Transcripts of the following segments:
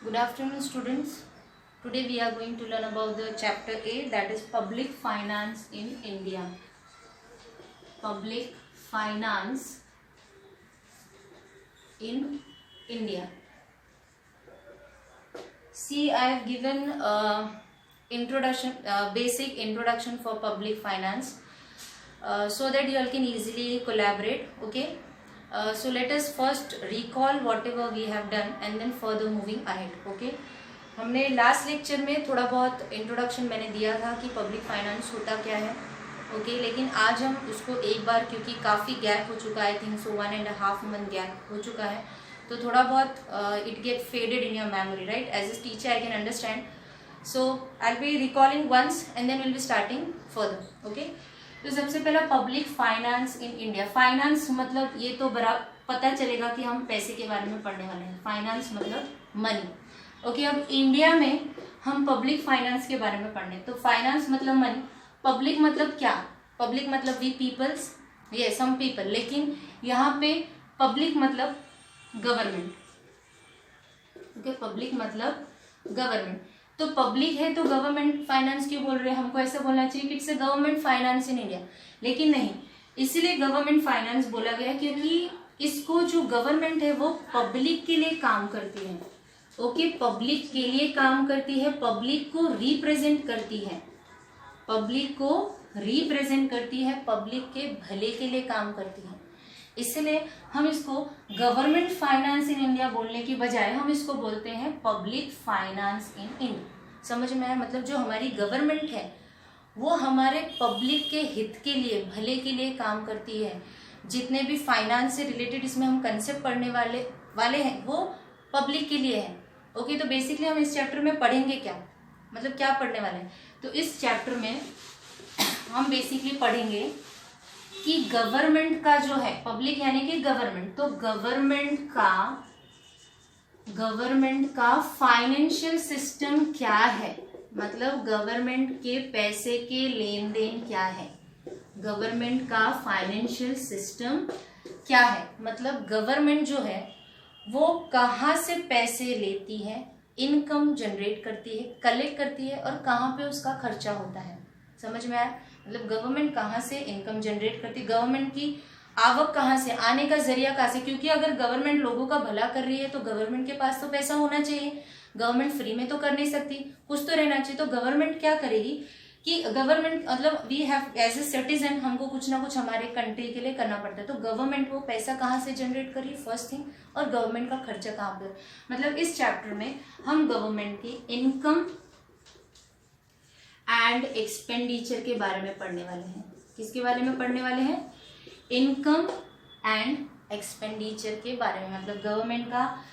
Good afternoon, students. Today we are going to learn about the chapter 8, that is public finance in India. Public finance in India. See, I have given basic introduction for public finance, so that you all can easily collaborate. Okay. So let us first recall whatever we have done and then further moving ahead. Okay. हमने last lecture में थोड़ा बहुत introduction मैंने दिया था कि public finance होता क्या है. ओके, लेकिन आज हम उसको एक बार, क्योंकि काफ़ी गैप हो चुका है, I think so 1.5 month gap हो चुका है, तो थोड़ा बहुत it get faded in your memory, right. As a teacher I can understand. So I will be recalling once and then will be starting further. Okay, तो सबसे पहला public finance in India. Finance मतलब ये तो बड़ा पता चलेगा कि हम पैसे के बारे में पढ़ने वाले हैं. फाइनेंस मतलब मनी. ओके, अब इंडिया में हम पब्लिक फाइनेंस के बारे में पढ़ने. तो फाइनेंस मतलब मनी, पब्लिक मतलब क्या? पब्लिक मतलब वी पीपल्स, ये सम पीपल, लेकिन यहाँ पे पब्लिक मतलब गवर्नमेंट. ओके, पब्लिक मतलब गवर्नमेंट. तो पब्लिक है तो गवर्नमेंट फाइनेंस क्यों बोल रहे हैं? हमको ऐसा बोलना चाहिए कि it's a government finance in India, लेकिन नहीं. इसीलिए गवर्नमेंट फाइनेंस बोला गया क्योंकि इसको जो गवर्नमेंट है वो पब्लिक के लिए काम करती है. ओके, पब्लिक के लिए काम करती है, पब्लिक को रिप्रेजेंट करती है, पब्लिक को रिप्रेजेंट करती है, पब्लिक के भले के लिए काम करती है. इसलिए हम इसको गवर्नमेंट फाइनेंस इन इंडिया बोलने की बजाय हम इसको बोलते हैं पब्लिक फाइनेंस इन इंडिया. समझ में आया? मतलब जो हमारी गवर्नमेंट है वो हमारे पब्लिक के हित के लिए, भले के लिए काम करती है. जितने भी फाइनेंस से रिलेटेड इसमें हम कंसेप्ट पढ़ने वाले हैं वो पब्लिक के लिए है. ओके, तो बेसिकली हम इस चैप्टर में पढ़ेंगे क्या, मतलब क्या पढ़ने वाले हैं. तो इस चैप्टर में हम बेसिकली पढ़ेंगे कि गवर्नमेंट का जो है, पब्लिक यानी कि गवर्नमेंट, तो गवर्नमेंट का फाइनेंशियल सिस्टम क्या है, मतलब गवर्नमेंट के पैसे के लेन देन क्या है, गवर्नमेंट का फाइनेंशियल सिस्टम क्या है, मतलब गवर्नमेंट जो है वो कहाँ से पैसे लेती है, इनकम जनरेट करती है, कलेक्ट करती है और कहाँ पे उसका खर्चा होता है. समझ में आया? मतलब गवर्नमेंट कहाँ से इनकम जनरेट करती है, गवर्नमेंट की आवक कहाँ से, आने का जरिया कहाँ से. क्योंकि अगर गवर्नमेंट लोगों का भला कर रही है तो गवर्नमेंट के पास तो पैसा होना चाहिए. गवर्नमेंट फ्री में तो कर नहीं सकती, कुछ तो रहना चाहिए. तो गवर्नमेंट क्या करेगी कि गवर्नमेंट मतलब we have as a citizen, हमको कुछ ना कुछ हमारे कंट्री के लिए करना पड़ता है. तो गवर्नमेंट वो पैसा कहाँ से जनरेट करी, फर्स्ट थिंग, और गवर्नमेंट का खर्चा कहाँ पर. मतलब इस चैप्टर में हम गवर्नमेंट की इनकम एंड एक्सपेंडिचर के बारे में पढ़ने वाले हैं. किसके बारे में पढ़ने वाले हैं? इनकम एंड एक्सपेंडिचर के बारे में. मतलब गवर्नमेंट का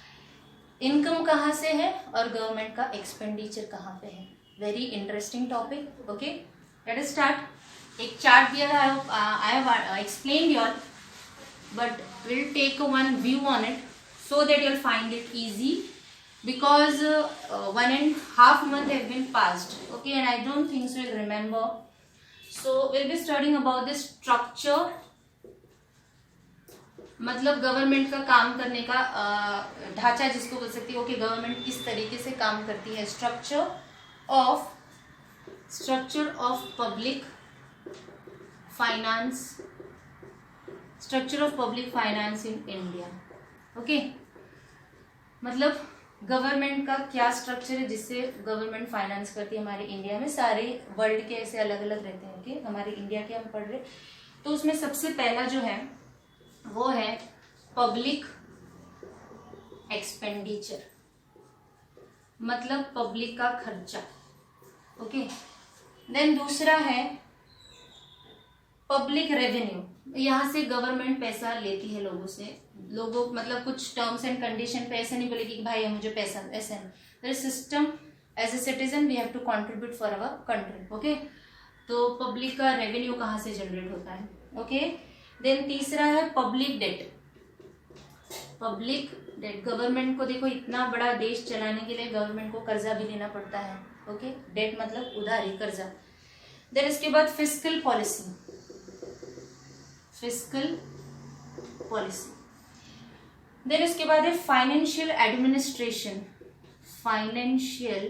इनकम कहाँ से है और गवर्नमेंट का एक्सपेंडिचर कहाँ पे है. Very interesting topic. Okay, let us start. एक चार्ट दिया है, I have explained your, but will take one view on it so that you'll find it easy, because 1.5 month have been passed. Okay, and I don't think so you'll remember. So we'll be studying about the structure, मतलब government का काम करने का ढांचा जिसको बोल सकती है. ओके, गवर्नमेंट किस तरीके से काम करती है, structure of public finance, structure of public finance in India. Okay, मतलब गवर्नमेंट का क्या स्ट्रक्चर है जिससे गवर्नमेंट फाइनेंस करती है हमारे इंडिया में. सारे वर्ल्ड के ऐसे अलग अलग रहते हैं. ओके, हमारे इंडिया के हम पढ़ रहे, तो उसमें सबसे पहला जो है वो है पब्लिक एक्सपेंडिचर, मतलब पब्लिक का खर्चा. ओके, देन दूसरा है पब्लिक रेवेन्यू. यहाँ से गवर्नमेंट पैसा लेती है लोगों से. लोगों मतलब कुछ टर्म्स एंड कंडीशन पे ऐसा नहीं बोलेगी कि भाई मुझे पैसा, ऐसा नहीं. There is system, as a citizen we have to contribute for our country. Okay, तो पब्लिक का रेवेन्यू कहाँ से जनरेट होता है. ओके, देन तीसरा है public debt. Public debt, government को देखो इतना बड़ा देश चलाने के लिए गवर्नमेंट को कर्जा भी लेना पड़ता है. ओके, डेट मतलब उधारी, कर्जा. देन इसके बाद फिस्कल पॉलिसी, देन इसके बाद है financial administration, financial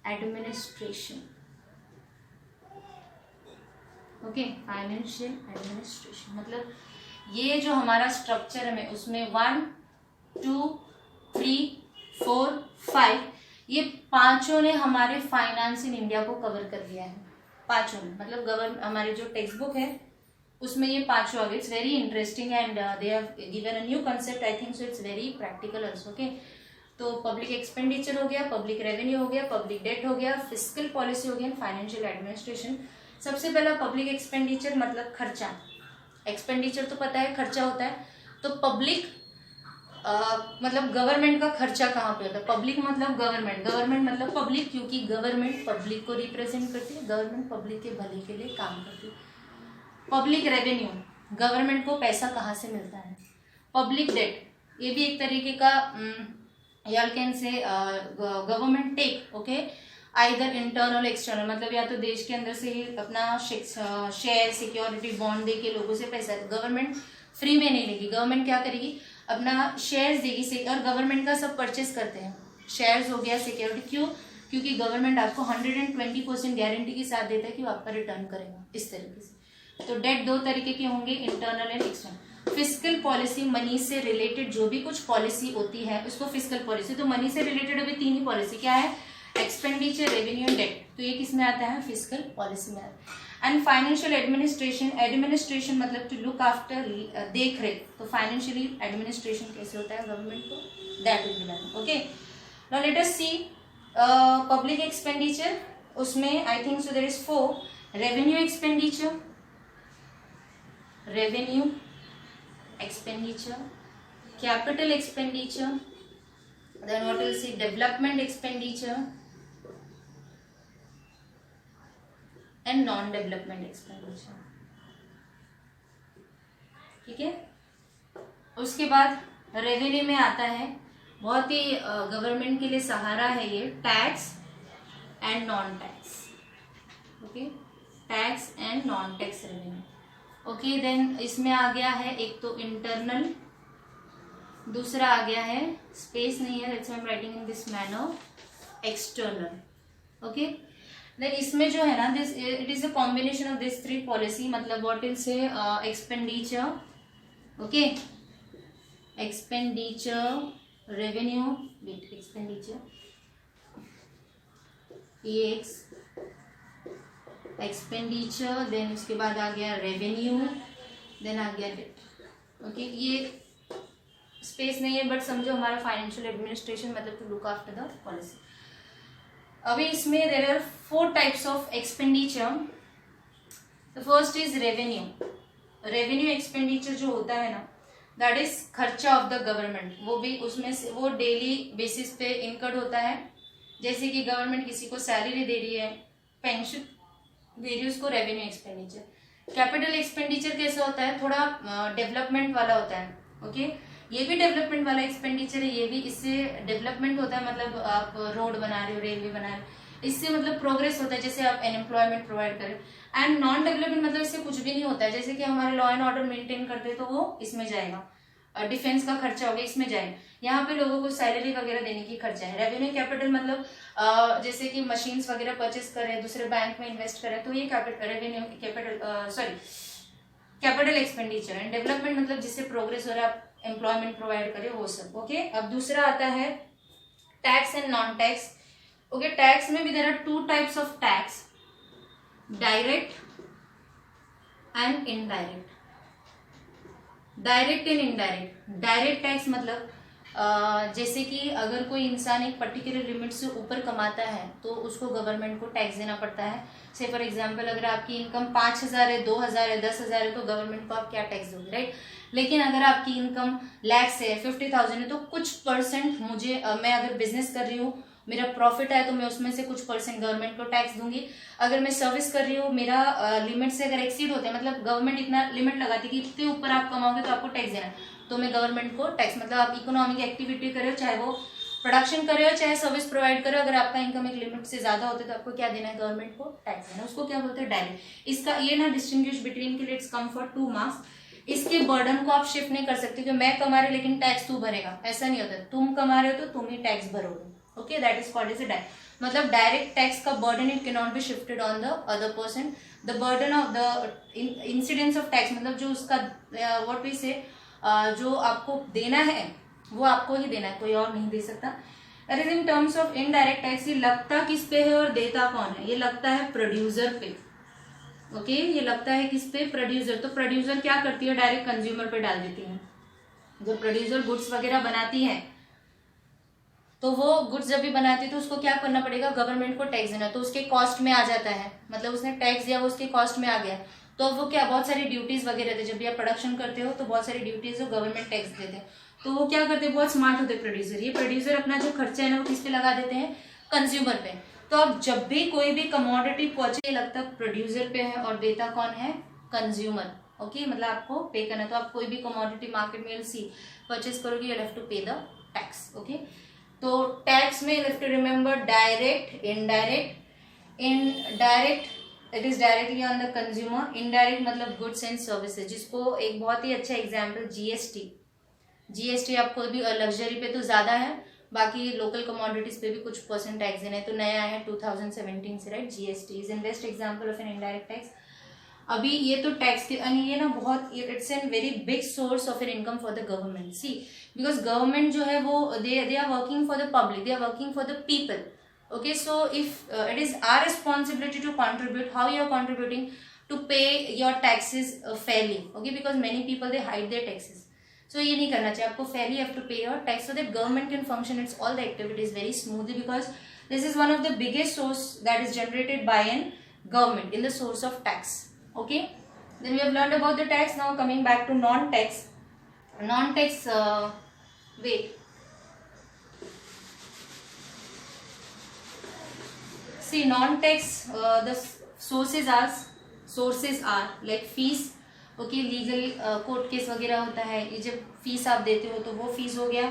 administration. Okay, financial administration मतलब ये जो हमारा स्ट्रक्चर है उसमें 1 2 3 4 5 ये पांचों ने हमारे फाइनेंस इन इंडिया को कवर कर दिया है। पांचों ने मतलब हमारे जो टेक्स्ट बुक है उसमें ये पांचों आ गए। It's very interesting and they have given a new concept, I think so it's very practical also. Okay, तो पब्लिक एक्सपेंडिचर हो गया, पब्लिक रेवेन्यू हो गया, पब्लिक डेट हो गया, फिस्कल पॉलिसी हो गया, फाइनेंशियल एडमिनिस्ट्रेशन। सबसे पहला पब्लिक एक्सपेंडिचर मतलब खर्चा। एक्सपेंडिचर तो पता है खर्चा होता है, तो पब्लिक मतलब गवर्नमेंट का खर्चा कहाँ पे होता है। पब्लिक मतलब गवर्नमेंट, गवर्नमेंट मतलब पब्लिक, क्योंकि गवर्नमेंट पब्लिक को रिप्रेजेंट करती है, गवर्नमेंट पब्लिक के भले के लिए काम करती है। पब्लिक रेवेन्यू, गवर्नमेंट को पैसा कहाँ से मिलता है। पब्लिक डेट, ये भी एक तरीके का यू कैन से government take, okay, either internal external, मतलब या तो देश के अंदर से ही अपना शेयर सिक्योरिटी बॉन्ड दे के लोगों से पैसा, गवर्नमेंट फ्री में नहीं लेगी। गवर्नमेंट क्या करेगी, अपना शेयर्स देगी, और गवर्नमेंट का सब परचेस करते हैं, शेयर्स हो गया, सिक्योरिटी। क्यों? क्योंकि गवर्नमेंट आपको 120% गारंटी के साथ देता है कि वो आपका रिटर्न करेगा, इस तरीके से। तो डेट दो तरीके के होंगे, internal and external. Fiscal policy, money से रिलेटेड जो भी कुछ पॉलिसी होती है उसको फिस्कल पॉलिसी। तो मनी से रिलेटेड अभी 3 ही पॉलिसी क्या है, एक्सपेंडिचर, रेवेन्यू एंड डेट, तो ये किस में आता है, फिस्कल पॉलिसी में आता है। एंड फाइनेंशियल एडमिनिस्ट्रेशन, एडमिनिस्ट्रेशन मतलब टू लुक आफ्टर, देख रेख। तो फाइनेंशियली एडमिनिस्ट्रेशन कैसे होता है गवर्नमेंट को, that will be done. Okay, now let us see public expenditure. उसमें I think so there is 4, revenue expenditure, revenue expenditure, capital expenditure, then what will see, development expenditure and non development expenditure। ठीक है, उसके बाद revenue में आता है, बहुत ही government के लिए सहारा है ये, tax and non tax. Okay, tax and non tax revenue. Okay, then इसमें आ गया है एक तो इंटरनल, दूसरा आ गया है, स्पेस नहीं है, that's why I am writing in this manner, external. Okay, then इसमें जो है ना, this it is a combination of this 3 policy, मतलब what will say expenditure, okay, expenditure, revenue, wait, expenditure, expenditure, then उसके बाद आ गया रेवेन्यू, देन आ गया date. Okay, ये स्पेस नहीं है, बट समझो हमारा फाइनेंशियल एडमिनिस्ट्रेशन मतलब to look after the policy. अभी इसमें there are 4 types of expenditure. The first is revenue. Revenue expenditure जो होता है ना, दैट इज खर्चा ऑफ द गवर्नमेंट। वो भी उसमें से वो डेली बेसिस पे इनकर्ड होता है। जैसे कि गवर्नमेंट किसी को सैलरी दे रही है, पेंशन दे रही है, उसको रेवेन्यू एक्सपेंडिचर। कैपिटल एक्सपेंडिचर कैसा होता है, थोड़ा डेवलपमेंट वाला होता है। ओके, ये भी डेवलपमेंट वाला एक्सपेंडिचर है, ये भी इससे डेवलपमेंट होता है, मतलब आप रोड बना रहे हो, रेलवे बना रहे हो, इससे मतलब प्रोग्रेस होता है, जैसे आप एम्प्लॉयमेंट प्रोवाइड करें। एंड नॉन डेवलपमेंट मतलब इससे कुछ भी नहीं होता है, जैसे कि हमारे लॉ एंड ऑर्डर मेंटेन करते हैं तो वो इसमें जाएगा, डिफेंस का खर्चा होगा इसमें जाएगा, यहाँ पे लोगों को सैलरी वगैरह देने की खर्चा है। रेवेन्यू कैपिटल मतलब जैसे कि मशीन्स वगैरह परचेस करें, दूसरे बैंक में इन्वेस्ट करें, तो ये revenue capital expenditure. And development मतलब जिससे प्रोग्रेस हो रहा है, आप एम्प्लॉयमेंट प्रोवाइड करे, वो सब। ओके, अब दूसरा आता है tax and non tax. Okay, tax में भी there are 2 types of tax, direct and indirect. Direct and indirect. Direct tax मतलब जैसे कि अगर कोई इंसान एक पर्टिकुलर लिमिट से ऊपर कमाता है तो उसको गवर्नमेंट को टैक्स देना पड़ता है। से फॉर एग्जांपल अगर आपकी इनकम 5,000 है, 2,000 है, 10,000 है, तो गवर्नमेंट को आप क्या टैक्स दोगे, राइट। लेकिन अगर आपकी इनकम लैक्स है, 50,000 है, तो कुछ परसेंट मुझे मैं अगर बिजनेस कर रही हूँ, मेरा प्रॉफिट है, तो मैं उसमें से कुछ परसेंट गवर्नमेंट को टैक्स दूंगी। अगर मैं सर्विस कर रही हूँ, मेरा लिमिट से अगर एक्सीड होता है, मतलब गवर्नमेंट इतना लिमिट लगाती है कि इतने ऊपर आप कमाओगे तो आपको टैक्स देना है, तो मैं गवर्नमेंट को टैक्स, मतलब आप इकोनॉमिक एक्टिविटी कर रहे हो, चाहे वो प्रोडक्शन कर रहे हो, चाहे सर्विस प्रोवाइड कर रहे हो, अगर आपका इनकम एक लिमिट से ज्यादा होता है तो आपको क्या देना है, गवर्नमेंट को टैक्स देना है। उसको क्या बोलते हैं, डायरेक्ट। इसका ये ना डिस्टिंग्विश बिटवीन के लिए इट्स कम फॉर 2 मार्क्स। इसके बर्डन को आप शिफ्ट नहीं कर सकते कि मैं कमा रही लेकिन टैक्स तू भरेगा, ऐसा नहीं होता। तुम कमा रहे हो तो तुम ही टैक्स भरोगे, okay, that is called as a direct, मतलब डायरेक्ट टैक्स का burden it can not be shifted on the other person. The burden of the incidence of tax, मतलब जो उसका व्हाट वी से जो आपको देना है वो आपको ही देना है, कोई और नहीं दे सकता. That is in terms of indirect tax. ये लगता किस पे है और देता कौन है? ये लगता है प्रोड्यूसर पे. ओके, ये लगता है किस पे? प्रोड्यूसर. तो प्रोड्यूसर क्या करती है? डायरेक्ट कंज्यूमर पे डाल देती है. जब प्रोड्यूसर गुड्स वगैरह बनाती है तो वो गुड्स जब भी बनाती है तो उसको क्या करना पड़ेगा? गवर्नमेंट को टैक्स देना. तो उसके कॉस्ट में आ जाता है, मतलब उसने टैक्स दिया वो उसके कॉस्ट में आ गया. तो वो क्या, बहुत सारी ड्यूटीज वगैरह थे. जब भी आप प्रोडक्शन करते हो तो बहुत सारी ड्यूटीज जो गवर्नमेंट टैक्स देते हैं. तो वो क्या करते हैं? बहुत स्मार्ट होते हैं प्रोड्यूसर. ये प्रोड्यूसर अपना जो खर्चा है ना वो किस पे लगा देते हैं? कंज्यूमर पे. तो अब जब भी कोई भी कमोडिटी पहुंचे लगता प्रोड्यूसर पे है और देता कौन है? कंज्यूमर. ओके, मतलब आपको पे करना. तो आप कोई भी कमोडिटी मार्केट में सी परचेस करोगे, you have to pay the tax. Okay, तो टैक्स में you have to remember direct, indirect. Indirect it is directly on the consumer. Indirect मतलब गुड्स एंड सर्विसेज, जिसको एक बहुत ही अच्छा एग्जाम्पल जीएसटी. जीएसटी आपको भी लग्जरी पे तो ज्यादा है, बाकी लोकल कमोडिटीज पे भी कुछ परसेंट टैक्स देना है. तो नया है 2017 से, right? GST is in best example of an indirect tax. अभी ये तो टैक्स के ये ना बहुत it's an very big source of an income for the government. See, because government जो है वो they are working for the public, they are working for the people. Okay, so if it is our responsibility to contribute, how you are contributing? To pay your taxes fairly. Okay, because many people they hide their taxes. So ये नहीं करना चाहिए आपको. Fairly have to pay your tax so that government can function its all the activities very smoothly, because this is one of the biggest source that is generated by an government in the source of tax. Okay, then we have learned about the tax. Now coming back to non-tax. Non-tax wait, see, non-tax the sources are like fees. Okay, legal court case वगैरह होता है, ये जब fees आप देते हो तो वो फीस हो गया.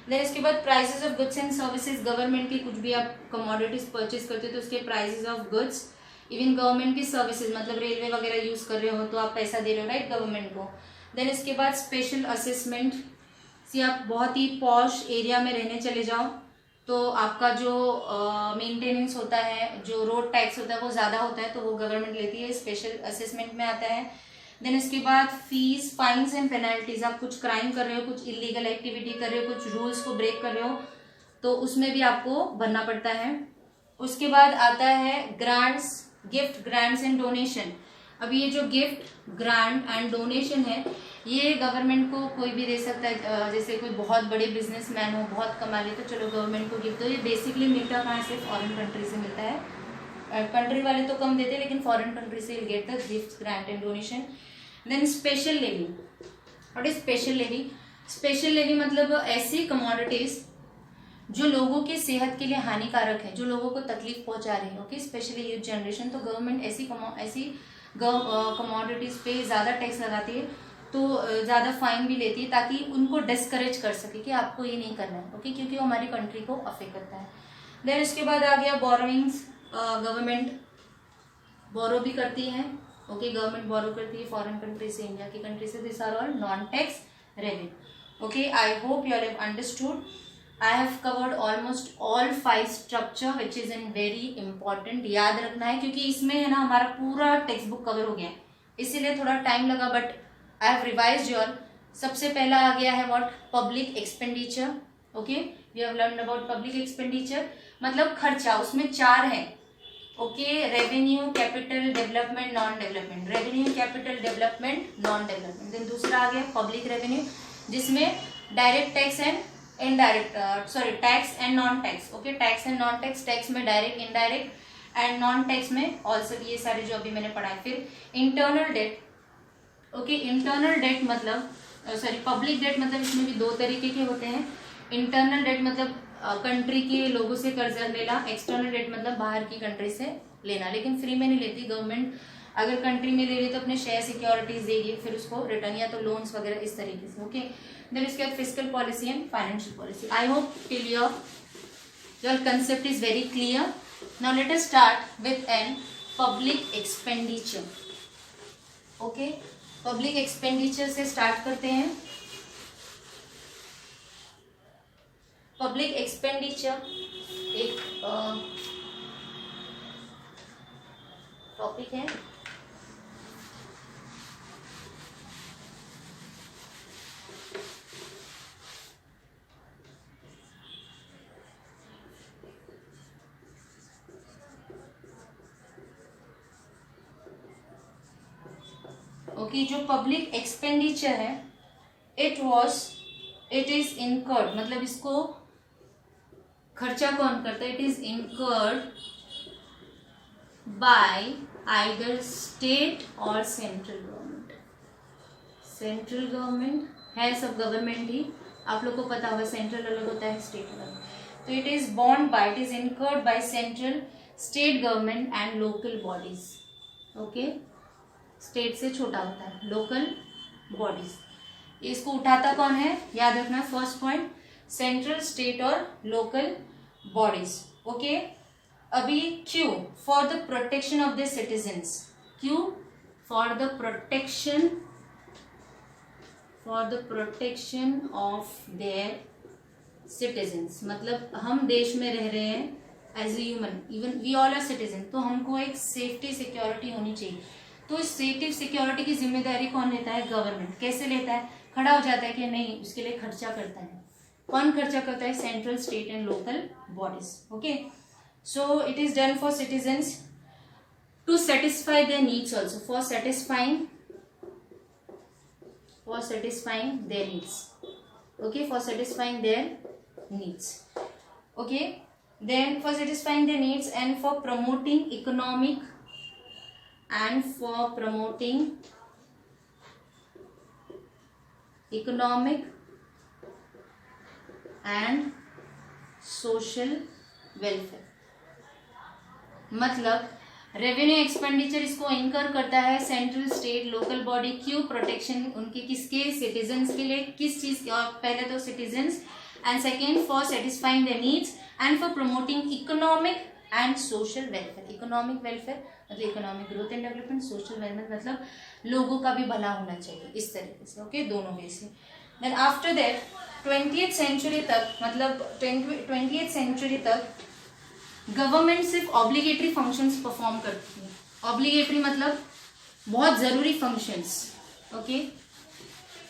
देन इसके बाद prices of goods and services. Government की कुछ भी आप कमोडिटीज परचेज करते हो तो उसके prices of goods. Even government की सर्विसेज, मतलब रेलवे वगैरह यूज कर रहे हो तो आप पैसा दे रहे हो, राइट, गवर्नमेंट को. देन इसके बाद स्पेशल असेसमेंट. सी, आप बहुत ही पॉश एरिया में रहने चले जाओ तो आपका जो मेंटेनेंस होता है, जो रोड टैक्स होता है वो ज़्यादा होता है, तो वो गवर्नमेंट लेती है, स्पेशल असेसमेंट में आता है. देन इसके बाद फीस, फाइन्स एंड पेनल्टीज. आप कुछ क्राइम कर रहे हो, कुछ इलीगल एक्टिविटी कर रहे हो, कुछ रूल्स को ब्रेक कर रहे हो तो उसमें भी आपको भरना पड़ता है. उसके बाद आता है grants, gift, grants and donation. अब ये जो गिफ्ट, ग्रांट एंड डोनेशन है ये गवर्नमेंट को कोई भी दे सकता है. जैसे कोई बहुत बड़े बिजनेसमैन हो, बहुत कमा ले तो चलो गवर्नमेंट को गिफ्ट दो. ये बेसिकली मिलता कहाँ से? फॉरेन कंट्री से मिलता है. कंट्री वाले तो कम देते हैं लेकिन फॉरेन कंट्री से will get the gift, grant and donation. Then special levy. What is special levy? Special levy मतलब ऐसी कमोडिटीज जो लोगों की सेहत के लिए हानिकारक है, जो लोगों को तकलीफ पहुंचा रही है. Okay, specially youth generation. तो गवर्नमेंट ऐसी कमोडिटीज पे ज़्यादा टैक्स लगाती है, तो ज़्यादा फाइन भी लेती है ताकि उनको डिस्करेज कर सके कि आपको ये नहीं करना है. ओके, क्योंकि वो हमारी कंट्री को अफेक्ट करता है. देन इसके बाद आ गया बोरोइंग्स. गवर्नमेंट बोरो भी करती है. ओके, गवर्नमेंट बोरो करती है फॉरेन कंट्री से, इंडिया की कंट्री से. This are all non tax revenue. Okay, I hope you all have understood. I have covered almost all 5 structure which is in very important. याद रखना है क्योंकि इसमें है ना हमारा पूरा टेक्स्ट बुक कवर हो गया है, इसीलिए थोड़ा टाइम लगा, but I have revised your. सबसे पहला आ गया है what? Public expenditure. Okay, we have learned about public expenditure मतलब खर्चा. उसमें 4 है. Okay, revenue, capital, development, non development. Revenue, capital, development, non development. Then दूसरा आ गया पब्लिक रेवेन्यू, जिसमें direct tax and indirect, tax and non tax. Okay, tax and non tax. Tax में direct, indirect and non tax में also. ये सारे जो अभी मैंने पढ़ाए. फिर internal debt. Okay, internal debt मतलब पब्लिक डेट मतलब इसमें भी 2 तरीके के होते हैं. इंटरनल डेट मतलब कंट्री के लोगों से कर्जा लेना. एक्सटर्नल डेट मतलब बाहर की कंट्री से लेना, लेकिन फ्री में नहीं लेती गवर्नमेंट. अगर कंट्री में ले रही तो अपने शेयर सिक्योरिटीज देगी, फिर उसको रिटर्न या तो लोन्स वगैरह इस तरीके से. ओके, देन इसके बाद fiscal policy and financial policy. I hope till your concept is very clear. Now let us start with an public expenditure. Okay, public expenditure से स्टार्ट करते हैं. पब्लिक एक्सपेंडिचर टॉपिक है ओके, जो public expenditure है it is incurred, मतलब इसको खर्चा कौन करता है, it is incurred bye either state और सेंट्रल गवर्नमेंट। सेंट्रल गवर्नमेंट है, सब गवर्नमेंट ही, आप लोग को पता होगा सेंट्रल अलग होता है स्टेट अलग, तो it is born by, it is incurred by central, state government and local bodies. Okay, state से छोटा होता है, लोकल बॉडीज। इसको उठाता कौन है, याद रखना फर्स्ट पॉइंट, सेंट्रल, स्टेट और लोकल बॉडीज। ओके, अभी क्यू for the protection of the citizens, क्यू for the protection of their citizens, मतलब हम देश में रह रहे हैं as a human, even we all are citizen, तो हमको एक सेफ्टी सिक्योरिटी होनी चाहिए। तो इस सेफ्टी सिक्योरिटी की जिम्मेदारी कौन लेता है, गवर्नमेंट। कैसे लेता है, खड़ा हो जाता है कि नहीं, उसके लिए खर्चा करता है। कौन खर्चा करता है, central, state and local bodies. Okay, so it is done for citizens to satisfy their needs also, for satisfying their needs. Okay, for satisfying their needs. Okay, then for satisfying their needs and for promoting economic and social welfare, मतलब revenue expenditure इसको इनकर करता है central, state, local body. क्यों, protection उनके किसके, citizens के लिए, किस चीज के, और पहले तो citizens, and second for satisfying the needs and for promoting economic and social welfare. Economic welfare मतलब economic growth and development, social welfare मतलब लोगों का भी भला होना चाहिए, इस तरीके से। ओके, दोनों वे से। Then after that 20th century तक, मतलब 20th सेंचुरी तक गवर्नमेंट सिर्फ ऑब्लिगेटरी फंक्शंस परफॉर्म करती है। ऑब्लिगेटरी मतलब बहुत जरूरी फंक्शंस। ओके,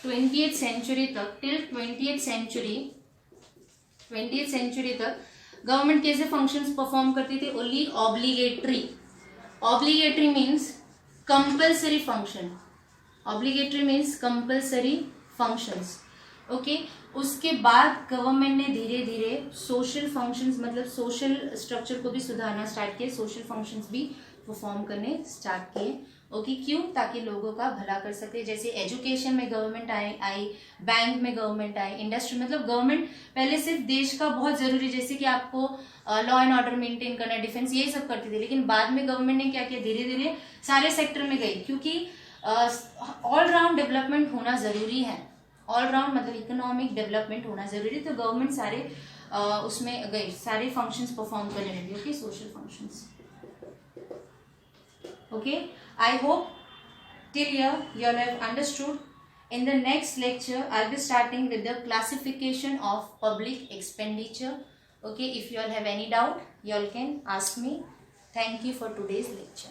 20th सेंचुरी तक, टिल 20th सेंचुरी तक गवर्नमेंट कैसे फंक्शंस परफॉर्म करती थी, only obligatory. Obligatory means compulsory function, obligatory means compulsory functions. Okay, उसके बाद गवर्नमेंट ने धीरे धीरे सोशल फंक्शंस, मतलब सोशल स्ट्रक्चर को भी सुधारना स्टार्ट किए, सोशल फंक्शंस भी परफॉर्म करने स्टार्ट किए। ओके, क्यों, ताकि लोगों का भला कर सके। जैसे एजुकेशन में गवर्नमेंट आई, बैंक में गवर्नमेंट आई, इंडस्ट्री, मतलब गवर्नमेंट पहले सिर्फ देश का बहुत जरूरी, जैसे कि आपको लॉ एंड ऑर्डर मेंटेन करना, डिफेंस, ये सब करती थी, लेकिन बाद में गवर्नमेंट ने क्या किया, धीरे धीरे सारे सेक्टर में गई, क्योंकि ऑलराउंड डेवलपमेंट होना जरूरी है। ऑलराउंड मतलब इकोनॉमिक डेवलपमेंट होना जरूरी, तो गवर्नमेंट सारे उसमें गए, सारे फंक्शंस परफॉर्म करने लगे। Okay, social functions. Okay, I hope till here you all have understood. In the next lecture I'll be starting with the classification of public expenditure. Okay, if you all have any doubt you all can ask me. Thank you for today's lecture.